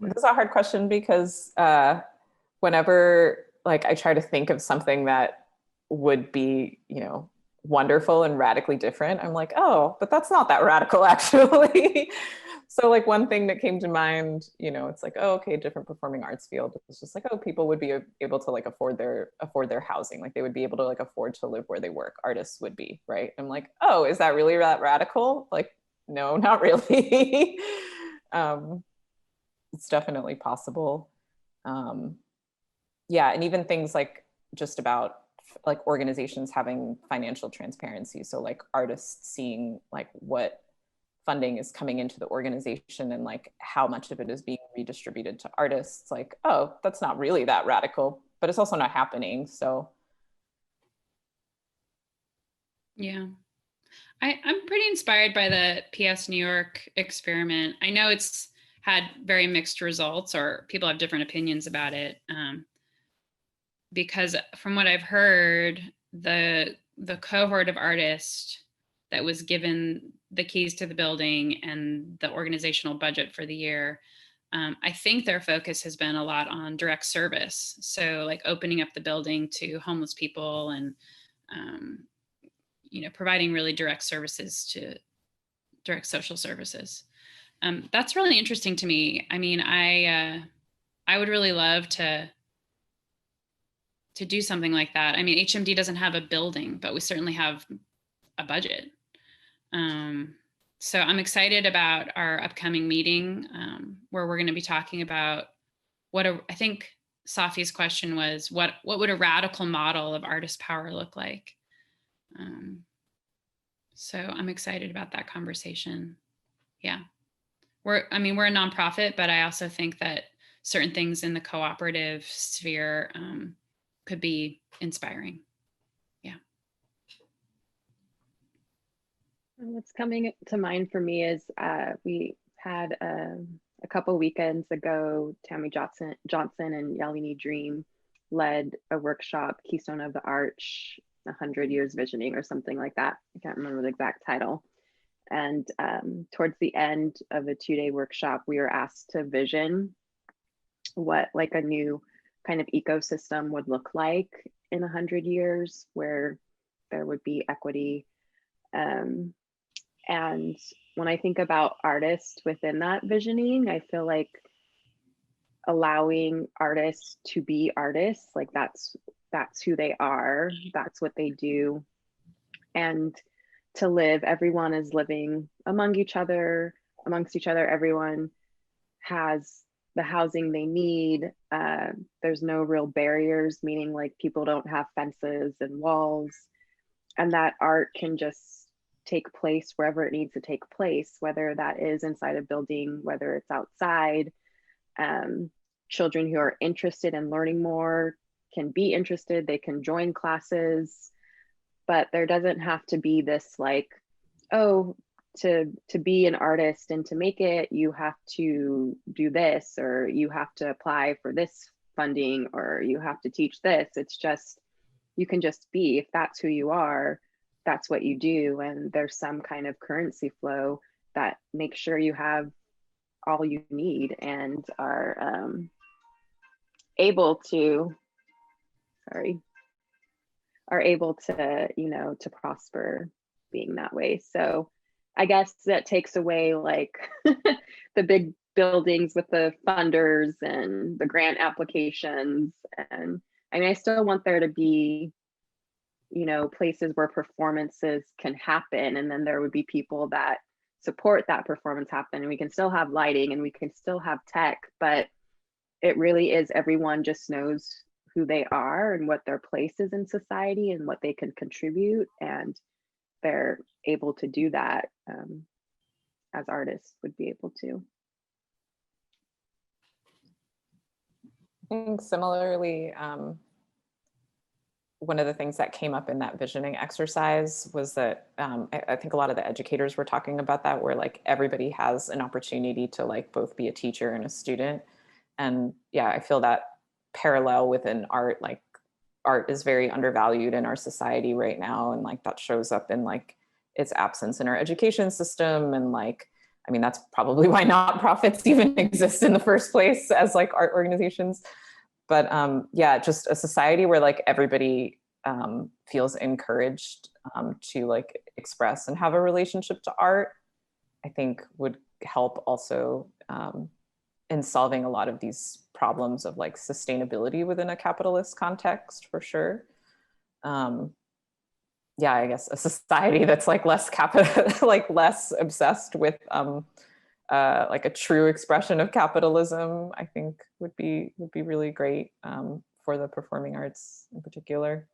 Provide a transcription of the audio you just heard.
this is a hard question because whenever like I try to think of something that would be, you know, wonderful and radically different, I'm like, oh, but that's not that radical actually. So like one thing that came to mind, you know, it's like, oh, okay, different performing arts field. It's just like, oh, people would be able to like afford their housing. Like they would be able to like afford to live where they work. Artists would be, right? I'm like, oh, is that really that radical? Like, no, not really. um, it's definitely possible. Um, yeah, and even things like just about like organizations having financial transparency. So like artists seeing like what funding is coming into the organization and like how much of it is being redistributed to artists. Like, oh, that's not really that radical, but it's also not happening. So Yeah. I'm pretty inspired by the PS New York experiment. I know it's had very mixed results, or people have different opinions about it. Because from what I've heard, the cohort of artists that was given the keys to the building and the organizational budget for the year, I think their focus has been a lot on direct service. So like opening up the building to homeless people and um, providing really direct services to direct social services. That's really interesting to me. I mean, I would really love to do something like that. I mean, HMD doesn't have a building, but we certainly have a budget. Um, so I'm excited about our upcoming meeting, where we're going to be talking about I think Safi's question was, what would a radical model of artist power look like? So I'm excited about that conversation. Yeah. We're a nonprofit, but I also think that certain things in the cooperative sphere could be inspiring. Yeah. What's coming to mind for me is we had a couple weekends ago, Tammy Johnson and Yeleni Dream led a workshop, Keystone of the Arch, 100 Years Visioning or something like that. I can't remember the exact title. And towards the end of a 2-day workshop, we were asked to vision what like a new kind of ecosystem would look like in 100 years, where there would be equity. And when I think about artists within that visioning, I feel like allowing artists to be artists, like that's who they are, that's what they do. And to live, everyone is living amongst each other, everyone has the housing they need. There's no real barriers, meaning like people don't have fences and walls, and that art can just take place wherever it needs to take place, whether that is inside a building, whether it's outside. Children who are interested in learning more can be interested, they can join classes, but there doesn't have to be this like, oh, to be an artist and to make it, you have to do this, or you have to apply for this funding, or you have to teach this. It's just, you can just be, if that's who you are, that's what you do. And there's some kind of currency flow that makes sure you have all you need and are able to, to prosper being that way. So I guess that takes away like the big buildings with the funders and the grant applications. And I mean, I still want there to be, places where performances can happen, and then there would be people that support that performance happen, and we can still have lighting and we can still have tech, but it really is everyone just knows who they are and what their place is in society and what they can contribute, and they're able to do that as artists would be able to. I think similarly, one of the things that came up in that visioning exercise was that I think a lot of the educators were talking about that, where like everybody has an opportunity to like both be a teacher and a student. And yeah, I feel that parallel within art, like art is very undervalued in our society right now. And like that shows up in like its absence in our education system, and like I mean, that's probably why nonprofits even exist in the first place as like art organizations. But yeah, just a society where like everybody feels encouraged to like express and have a relationship to art, I think would help also in solving a lot of these problems of like sustainability within a capitalist context, for sure. Yeah, I guess a society that's like less capital, like less obsessed with like a true expression of capitalism, I think would be really great for the performing arts in particular.